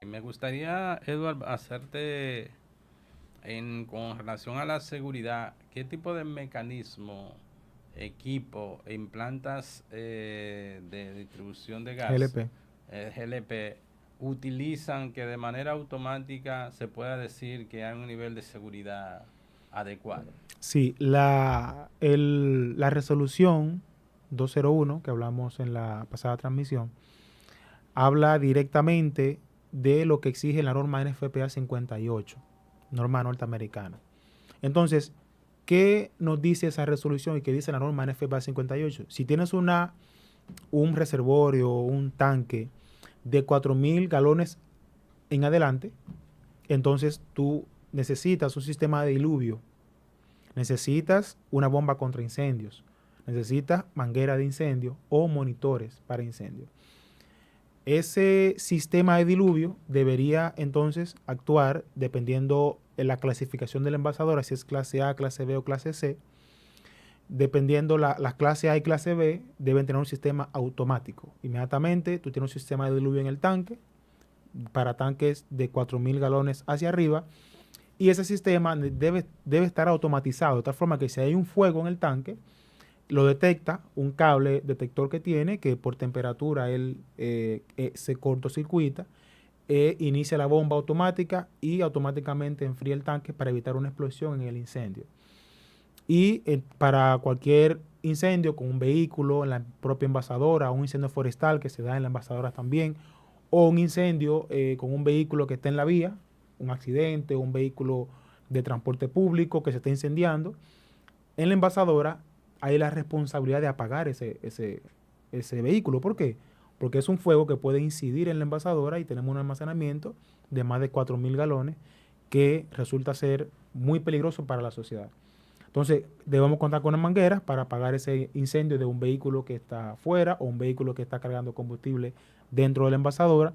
Me gustaría, Edward, hacerte con relación a la seguridad, ¿qué tipo de mecanismo, equipo en plantas de distribución de gas, GLP. GLP, utilizan que de manera automática se pueda decir que hay un nivel de seguridad adecuado? Sí, la resolución 201 que hablamos en la pasada transmisión habla directamente de lo que exige la norma NFPA 58, norma norteamericana. Entonces, ¿qué nos dice esa resolución y qué dice la norma NFPA 58? Si tienes un reservorio o un tanque de 4.000 galones en adelante, entonces tú necesitas un sistema de diluvio, necesitas una bomba contra incendios, necesitas manguera de incendio o monitores para incendio. Ese sistema de diluvio debería entonces actuar dependiendo de la clasificación del envasador, si es clase A, clase B o clase C. Dependiendo las clase A y clase B, deben tener un sistema automático. Inmediatamente tú tienes un sistema de diluvio en el tanque para tanques de 4.000 galones hacia arriba, y ese sistema debe estar automatizado de tal forma que si hay un fuego en el tanque, lo detecta un cable detector que tiene, que por temperatura él se cortocircuita, inicia la bomba automática y automáticamente enfría el tanque para evitar una explosión en el incendio. Y para cualquier incendio con un vehículo en la propia envasadora, o un incendio forestal que se da en la envasadora también, o un incendio con un vehículo que está en la vía, un accidente, o un vehículo de transporte público que se está incendiando, en la envasadora hay la responsabilidad de apagar ese vehículo. ¿Por qué? Porque es un fuego que puede incidir en la envasadora y tenemos un almacenamiento de más de 4.000 galones que resulta ser muy peligroso para la sociedad. Entonces, debemos contar con unas mangueras para apagar ese incendio de un vehículo que está afuera o un vehículo que está cargando combustible dentro de la envasadora,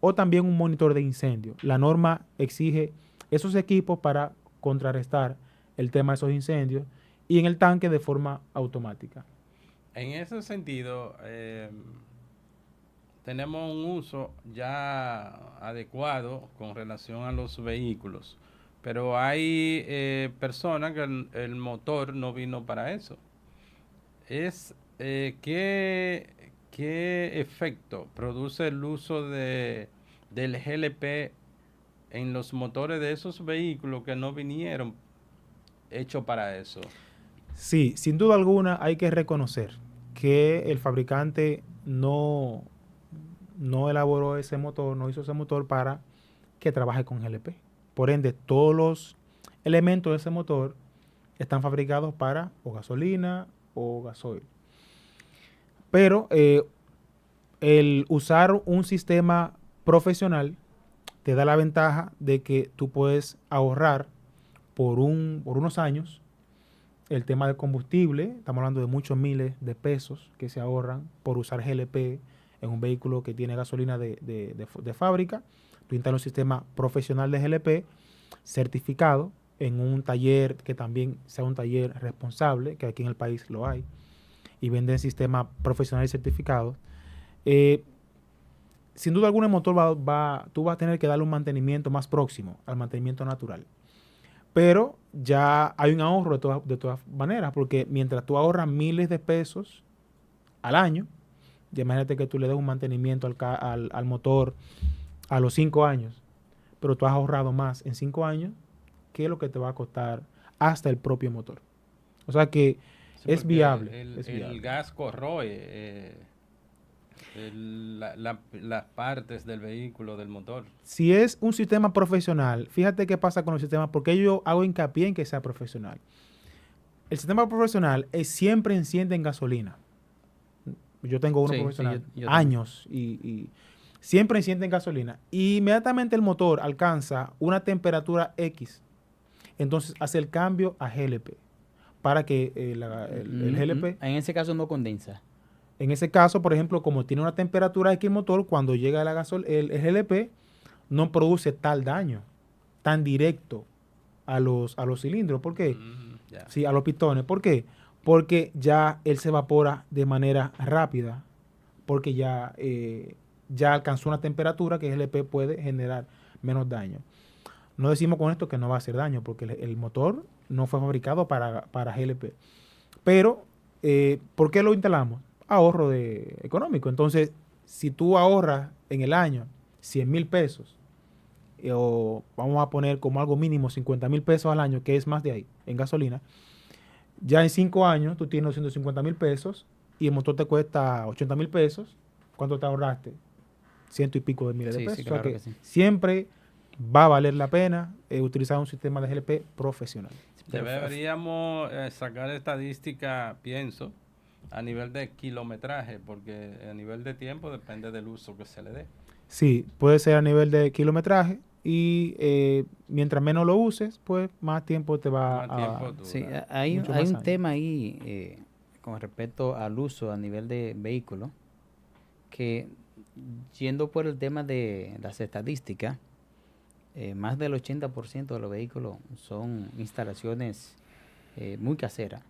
o también un monitor de incendio. La norma exige esos equipos para contrarrestar el tema de esos incendios y en el tanque de forma automática. En ese sentido, tenemos un uso ya adecuado con relación a los vehículos, pero hay personas que el motor no vino para eso. Es qué efecto produce el uso del GLP en los motores de esos vehículos que no vinieron hechos para eso. Sí, sin duda alguna hay que reconocer que el fabricante no elaboró ese motor, no hizo ese motor para que trabaje con GLP. Por ende, todos los elementos de ese motor están fabricados para o gasolina o gasoil. Pero el usar un sistema profesional te da la ventaja de que tú puedes ahorrar por unos años el tema del combustible. Estamos hablando de muchos miles de pesos que se ahorran por usar GLP en un vehículo que tiene gasolina de fábrica. Tú instalas un sistema profesional de GLP certificado en un taller que también sea un taller responsable, que aquí en el país lo hay, y venden sistemas profesionales certificados. Eh, Sin duda alguna el motor tú vas a tener que darle un mantenimiento más próximo al mantenimiento natural. Pero ya hay un ahorro de todas maneras, porque mientras tú ahorras miles de pesos al año, ya imagínate que tú le des un mantenimiento al motor a los 5 años, pero tú has ahorrado más en 5 años que lo que te va a costar hasta el propio motor. O sea que Sí, es porque viable, es el viable. gas corroe las partes del vehículo, del motor. Si es un sistema profesional, fíjate qué pasa con los sistemas, porque yo hago hincapié en que sea profesional. El sistema profesional siempre enciende en gasolina. Yo tengo uno Sí, sí, profesional, yo también. años, y siempre enciende en gasolina. Y inmediatamente el motor alcanza una temperatura X, entonces hace el cambio a GLP para que el GLP, En ese caso no condensa. en ese caso, por ejemplo, como tiene una temperatura X el motor, cuando llega el GLP no produce tal daño tan directo a los cilindros. ¿Por qué? Ya. Sí, a los pistones. ¿Por qué? Porque ya él se evapora de manera rápida, porque ya alcanzó una temperatura que GLP puede generar menos daño. No decimos con esto que no va a hacer daño, porque el motor no fue fabricado para GLP. Pero, ¿por qué lo instalamos? Ahorro económico. Entonces, si tú ahorras en el año 100,000 pesos, o vamos a poner como algo mínimo 50,000 pesos al año, que es más de ahí, en gasolina, ya en 5 años tú tienes 250,000 pesos y el motor te cuesta 80,000 pesos. ¿Cuánto te ahorraste? Ciento y pico de miles de Sí, pesos. sí, O sea claro que que sí. siempre va a valer la pena utilizar un sistema de GLP profesional. Deberíamos sacar estadística, pienso, a nivel de kilometraje, porque a nivel de tiempo depende del uso que se le dé. Sí, puede ser a nivel de kilometraje y mientras menos lo uses, pues más tiempo te va Más tiempo a... dura. Sí, Mucho hay más un años. tema ahí con respecto al uso a nivel de vehículo, que yendo por el tema de las estadísticas, más del 80% de los vehículos son instalaciones muy caseras.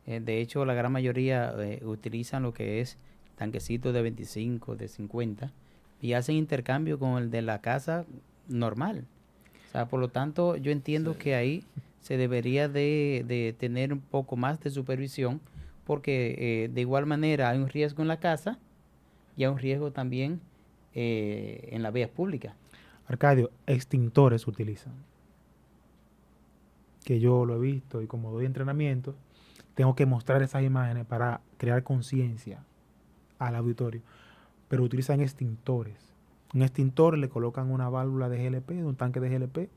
De hecho, la gran mayoría utilizan lo que es tanquecitos de 25, de 50 y hacen intercambio con el de la casa normal. O sea, por lo tanto, yo entiendo Sí. que ahí se debería de tener un poco más de supervisión porque de igual manera hay un riesgo en la casa y hay un riesgo también en las vías públicas. Arcadio, extintores utilizan, que yo lo he visto y como doy entrenamiento, tengo que mostrar esas imágenes para crear conciencia al auditorio. Pero utilizan extintores. Un extintor le colocan una válvula de GLP, un tanque de GLP,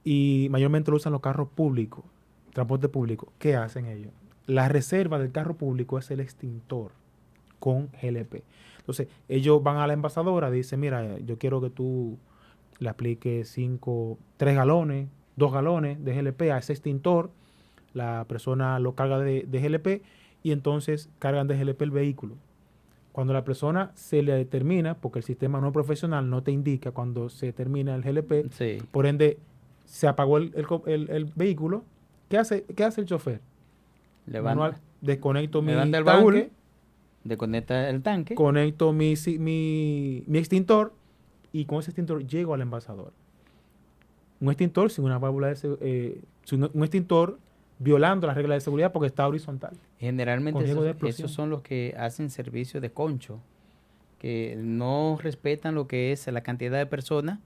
y mayormente lo usan los carros públicos, transporte público. ¿Qué hacen ellos? La reserva del carro público es el extintor con GLP. Entonces, ellos van a la envasadora, dicen, mira, yo quiero que tú le apliques 3 galones, 2 galones de GLP a ese extintor. La persona lo carga de GLP y entonces cargan de GLP el vehículo. Cuando la persona se le termina, porque el sistema no profesional no te indica cuando se termina el GLP, Sí. por ende se apagó el vehículo, ¿qué hace el chofer? Manual, desconecto Levanta mi el baúl, tanque, desconecta el tanque. conecto mi extintor y con ese extintor llego al envasador. Un extintor sin una válvula un extintor violando las reglas de seguridad porque está horizontal. Generalmente Con riesgo de explosión. esos son los que hacen servicio de concho, que no respetan lo que es la cantidad de personas.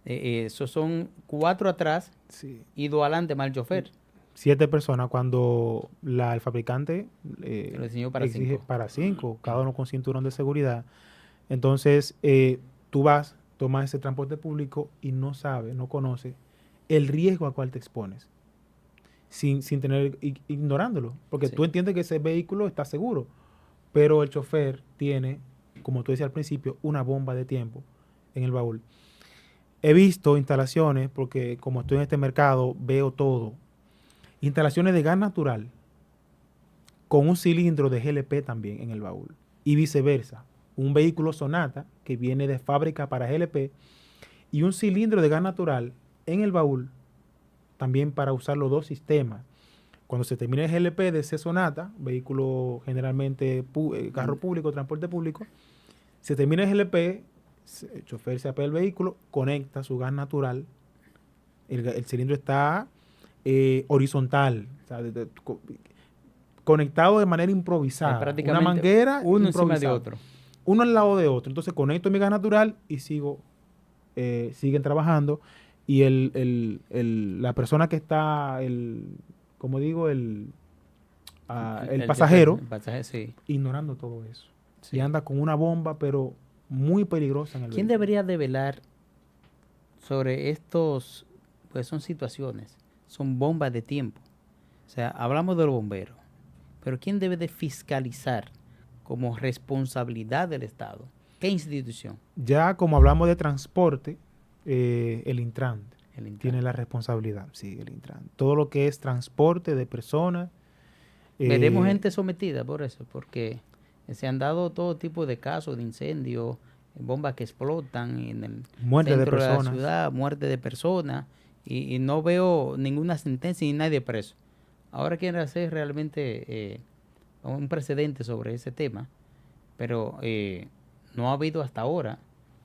Esos son 4 atrás Sí. y 2 adelante más el chofer. 7 personas cuando el fabricante Lo diseñó para exige 5. para 5, cada uno con cinturón de seguridad. Entonces, tú tomas ese transporte público y no sabes, no conoces el riesgo al cual te expones, sin tener, ignorándolo, porque Sí. tú entiendes que ese vehículo está seguro, pero el chofer tiene, como tú decías al principio, una bomba de tiempo en el baúl. He visto instalaciones, porque como estoy en este mercado, veo todo. Instalaciones de gas natural con un cilindro de GLP también en el baúl. Y viceversa. Un vehículo Sonata que viene de fábrica para GLP y un cilindro de gas natural en el baúl también para usar los dos sistemas. Cuando se termine el GLP de ese Sonata, vehículo generalmente carro público, transporte público, se termina el GLP, el chofer se apea el vehículo, conecta su gas natural, el cilindro está horizontal, o sea, conectado de manera improvisada. Prácticamente una manguera uno improvisada. encima de otro. Uno al lado de otro. Entonces conecto mi gas natural y siguen trabajando. Y la persona que está, como digo, el pasajero, El pasaje, sí. ignorando todo eso. Sí. Y anda con una bomba, pero muy peligrosa en el ¿Quién vehículo. debería de velar sobre estos? Pues son situaciones, son bombas de tiempo. O sea, hablamos de los bomberos, pero ¿quién debe de fiscalizar como responsabilidad del Estado? ¿Qué institución? Ya como hablamos de transporte, el Intran El Intran. tiene la responsabilidad. Sí, el Intran. Todo lo que es transporte de personas. Veremos gente sometida por eso, porque se han dado todo tipo de casos de incendios, bombas que explotan en el Muerte de centro de la personas. ciudad, muerte de personas, y no veo ninguna sentencia ni nadie preso. Ahora quieren hacer realmente un precedente sobre ese tema, pero no ha habido hasta ahora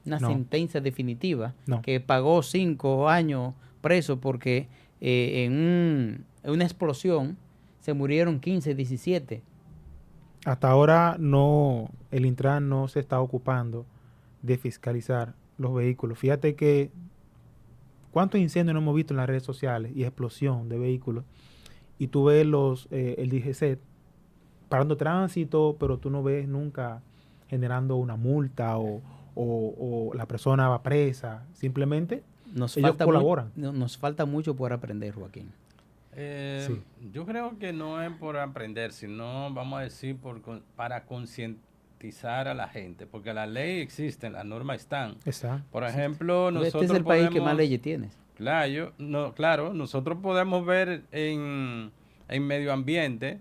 una No. sentencia definitiva No. que pagó 5 años preso porque en una explosión se murieron 15, 17. Hasta ahora no, el Intran no se está ocupando de fiscalizar los vehículos. Fíjate que cuántos incendios no hemos visto en las redes sociales y explosión de vehículos. Y tú ves el DGC parando tránsito, pero tú no ves nunca generando una multa o la persona va presa. Simplemente ellos colaboran. Nos falta mucho por aprender, Joaquín. Sí. Yo creo que no es por aprender, sino, vamos a decir, para concientizar a la gente, porque la ley existe, las normas están. Está. Por ejemplo, nosotros Este es el país que más leyes tienes. Claro, nosotros podemos ver en medio ambiente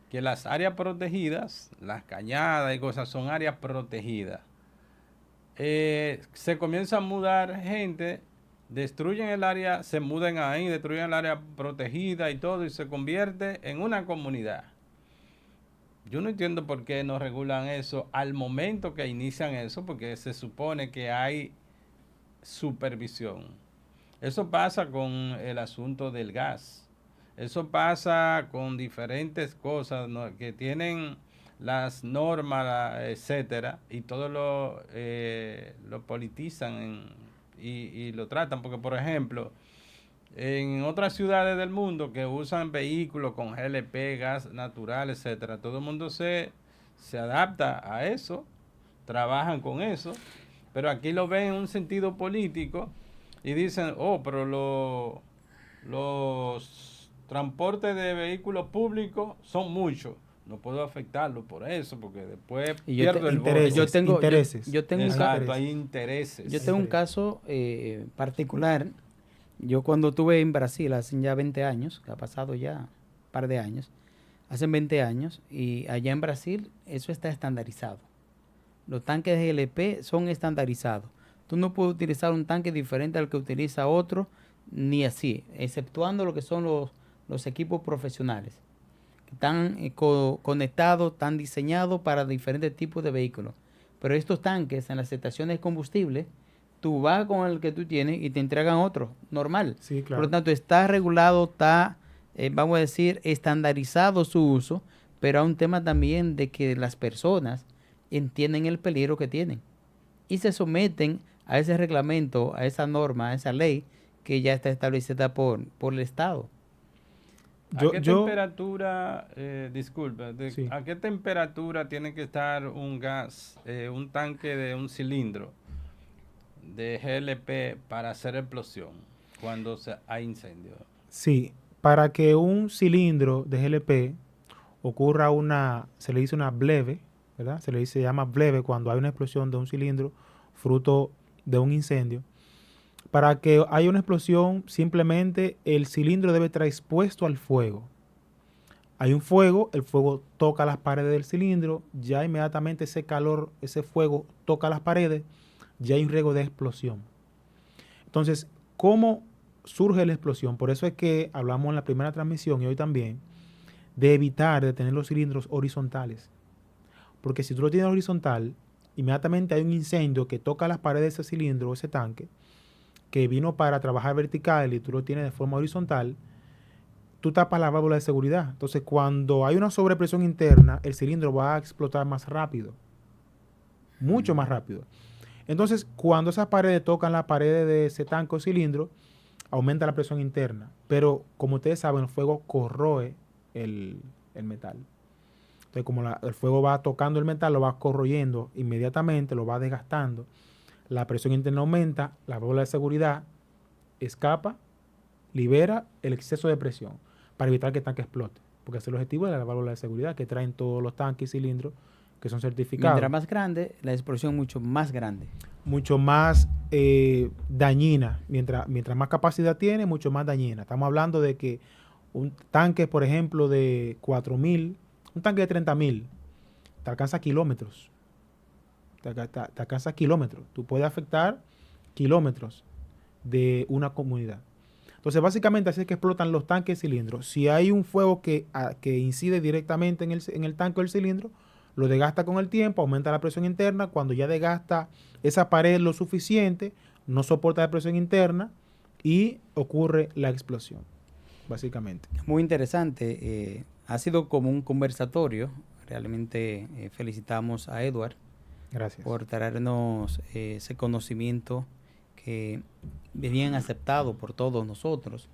que las áreas protegidas, las cañadas y cosas, son áreas protegidas. Se comienza a mudar gente, destruyen el área, se mudan ahí, destruyen el área protegida y todo, y se convierte en una comunidad. Yo no entiendo por qué no regulan eso al momento que inician eso, porque se supone que hay supervisión. Eso pasa con el asunto del gas. Eso pasa con diferentes cosas, ¿no?, que tienen las normas, etcétera, y todo lo politizan y lo tratan. Porque, por ejemplo, en otras ciudades del mundo que usan vehículos con GLP, gas natural, etcétera, todo el mundo se adapta a eso, trabajan con eso, pero aquí lo ven en un sentido político y dicen, pero los transportes de vehículos públicos son muchos. No puedo afectarlo por eso, porque después pierdo el voto. Intereses. Exacto, hay intereses. Yo tengo un caso particular. Yo cuando estuve en Brasil, hace ya 20 años, que ha pasado ya un par de años, hace 20 años, y allá en Brasil eso está estandarizado. Los tanques de GLP son estandarizados. Tú no puedes utilizar un tanque diferente al que utiliza otro, ni así, exceptuando lo que son los equipos profesionales. Están conectados, están diseñados para diferentes tipos de vehículos. Pero estos tanques en las estaciones de combustible, tú vas con el que tú tienes y te entregan otro, normal. Sí, claro. Por lo tanto, está regulado, está, vamos a decir, estandarizado su uso, pero hay un tema también de que las personas entienden el peligro que tienen y se someten a ese reglamento, a esa norma, a esa ley que ya está establecida por el Estado. ¿A qué temperatura, sí, a qué temperatura tiene que estar un gas, un tanque de un cilindro de GLP para hacer explosión cuando hay incendio? Sí, para que un cilindro de GLP ocurra se le dice una bleve, ¿verdad? Se llama bleve cuando hay una explosión de un cilindro fruto de un incendio. Para que haya una explosión, simplemente el cilindro debe estar expuesto al fuego. Hay un fuego, el fuego toca las paredes del cilindro, ya inmediatamente ese calor, ese fuego toca las paredes, ya hay un riesgo de explosión. Entonces, ¿cómo surge la explosión? Por eso es que hablamos en la primera transmisión y hoy también de evitar de tener los cilindros horizontales. Porque si tú lo tienes horizontal, inmediatamente hay un incendio que toca las paredes de ese cilindro o ese tanque, que vino para trabajar vertical y tú lo tienes de forma horizontal, tú tapas la válvula de seguridad. Entonces, cuando hay una sobrepresión interna, el cilindro va a explotar más rápido, mucho más rápido. Entonces, cuando esas paredes tocan las paredes de ese tanque o cilindro, aumenta la presión interna. Pero, como ustedes saben, el fuego corroe el metal. Entonces, como el fuego va tocando el metal, lo va corroyendo inmediatamente, lo va desgastando. La presión interna aumenta, la válvula de seguridad escapa, libera el exceso de presión para evitar que el tanque explote. Porque ese es el objetivo de la válvula de seguridad que traen todos los tanques y cilindros que son certificados. Mientras más grande, la explosión mucho más grande. Mucho más dañina. Mientras más capacidad tiene, mucho más dañina. Estamos hablando de que un tanque, por ejemplo, de 4.000, un tanque de 30.000, te alcanza kilómetros. Te alcanza kilómetros. Tú puedes afectar kilómetros de una comunidad. Entonces, básicamente así es que explotan los tanques y cilindros. Si hay un fuego que incide directamente en el tanque o el cilindro, lo desgasta con el tiempo, aumenta la presión interna, cuando ya desgasta esa pared lo suficiente, no soporta la presión interna y ocurre la explosión, básicamente. Muy interesante. Ha sido como un conversatorio. Realmente felicitamos a Edward Gracias. por traernos ese conocimiento que es bien aceptado por todos nosotros,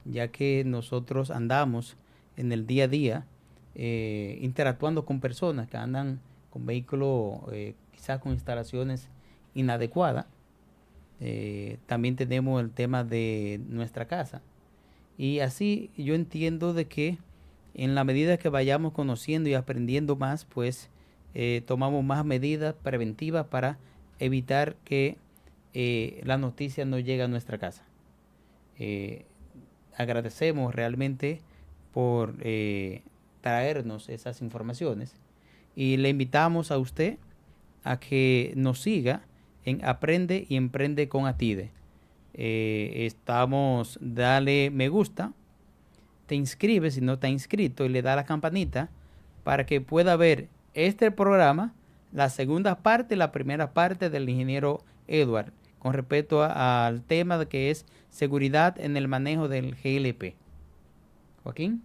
ya que nosotros andamos en el día a día interactuando con personas que andan con vehículos quizás con instalaciones inadecuadas. También tenemos el tema de nuestra casa. Y así yo entiendo de que en la medida que vayamos conociendo y aprendiendo más, pues tomamos más medidas preventivas para evitar que la noticia no llegue a nuestra casa. Agradecemos realmente por traernos esas informaciones y le invitamos a usted a que nos siga en Aprende y Emprende con Atide. Dale me gusta, te inscribes si no te has inscrito y le da la campanita para que pueda ver este programa, la segunda parte, la primera parte del ingeniero Edward, con respecto al tema de que es seguridad en el manejo del GLP. Joaquín.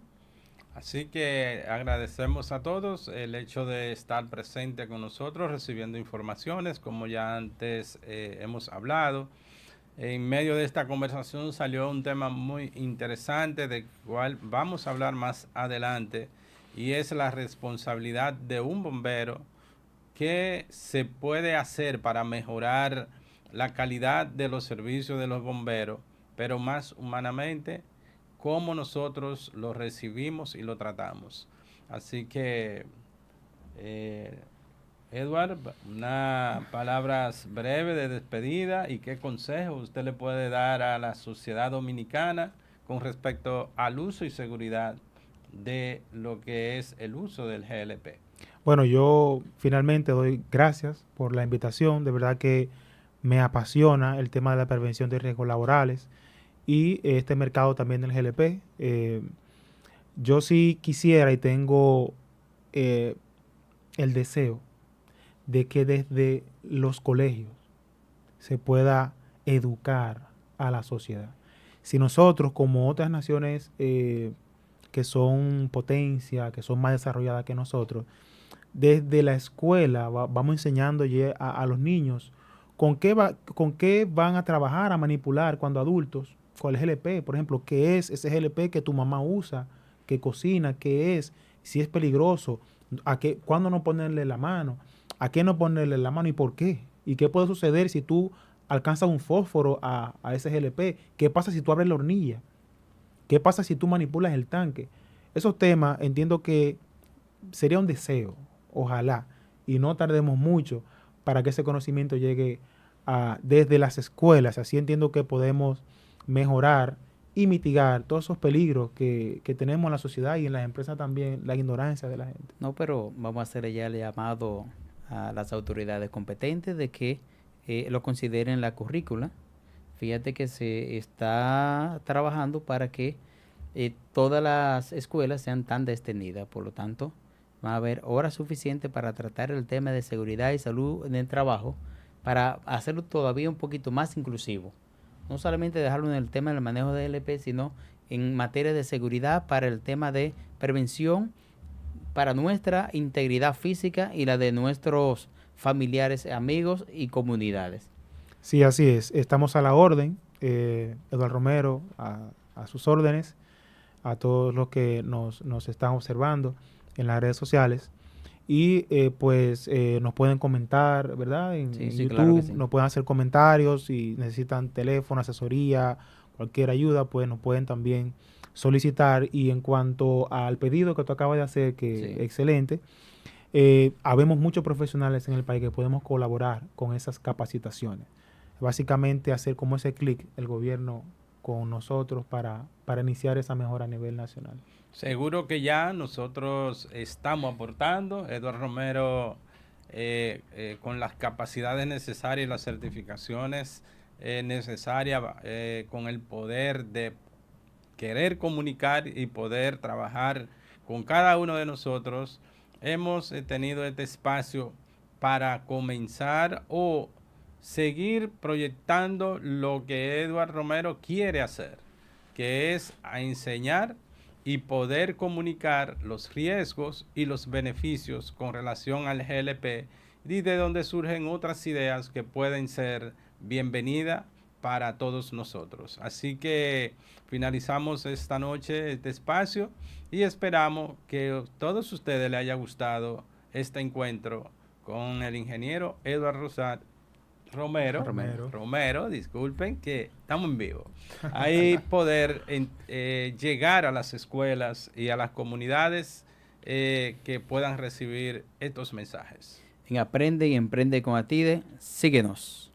Así que agradecemos a todos el hecho de estar presente con nosotros, recibiendo informaciones, como ya antes hemos hablado. En medio de esta conversación salió un tema muy interesante, del cual vamos a hablar más adelante, y es la responsabilidad de un bombero. ¿Qué se puede hacer para mejorar la calidad de los servicios de los bomberos, pero más humanamente, cómo nosotros lo recibimos y lo tratamos? Así que, Edward, unas palabras breves de despedida y qué consejo usted le puede dar a la sociedad dominicana con respecto al uso y seguridad de lo que es el uso del GLP. Bueno, yo finalmente doy gracias por la invitación. De verdad que me apasiona el tema de la prevención de riesgos laborales y este mercado también del GLP. Yo sí quisiera y tengo el deseo de que desde los colegios se pueda educar a la sociedad. Si nosotros, como otras naciones que son potencia, que son más desarrolladas que nosotros, desde la escuela vamos enseñando a los niños con qué van a trabajar, a manipular cuando adultos, con el GLP, por ejemplo, qué es ese GLP que tu mamá usa, que cocina, qué es, si es peligroso, cuándo no ponerle la mano, a qué no ponerle la mano y por qué, y qué puede suceder si tú alcanzas un fósforo a ese GLP, qué pasa si tú abres la hornilla, qué pasa si tú manipulas el tanque. Esos temas entiendo que sería un deseo, ojalá, y no tardemos mucho para que ese conocimiento llegue desde las escuelas. Así entiendo que podemos mejorar y mitigar todos esos peligros que tenemos en la sociedad y en las empresas también, la ignorancia de la gente. No, pero vamos a hacer ya el llamado a las autoridades competentes de que lo consideren la currícula. Fíjate que se está trabajando para que todas las escuelas sean tan extendidas, por lo tanto, va a haber horas suficientes para tratar el tema de seguridad y salud en el trabajo, para hacerlo todavía un poquito más inclusivo. No solamente dejarlo en el tema del manejo de LP, sino en materia de seguridad para el tema de prevención, para nuestra integridad física y la de nuestros familiares, amigos y comunidades. Sí, así es. Estamos a la orden. Eduardo Romero, a sus órdenes, a todos los que nos están observando en las redes sociales. Y nos pueden comentar, ¿verdad? En YouTube, claro que sí. Nos pueden hacer comentarios. Si necesitan teléfono, asesoría, cualquier ayuda, pues nos pueden también solicitar. Y en cuanto al pedido que tú acabas de hacer, que sí, excelente, habemos muchos profesionales en el país que podemos colaborar con esas capacitaciones. Básicamente hacer como ese clic el gobierno con nosotros para iniciar esa mejora a nivel nacional. Seguro que ya nosotros estamos aportando, Eduardo Romero, con las capacidades necesarias y las certificaciones necesarias, con el poder de querer comunicar y poder trabajar con cada uno de nosotros hemos tenido este espacio para comenzar o seguir proyectando lo que Edward Romero quiere hacer, que es a enseñar y poder comunicar los riesgos y los beneficios con relación al GLP y de donde surgen otras ideas que pueden ser bienvenidas para todos nosotros. Así que finalizamos esta noche este espacio y esperamos que a todos ustedes les haya gustado este encuentro con el ingeniero Edward Romero, disculpen que estamos en vivo. Ahí poder llegar a las escuelas y a las comunidades que puedan recibir estos mensajes. En Aprende y Emprende con Atide, síguenos.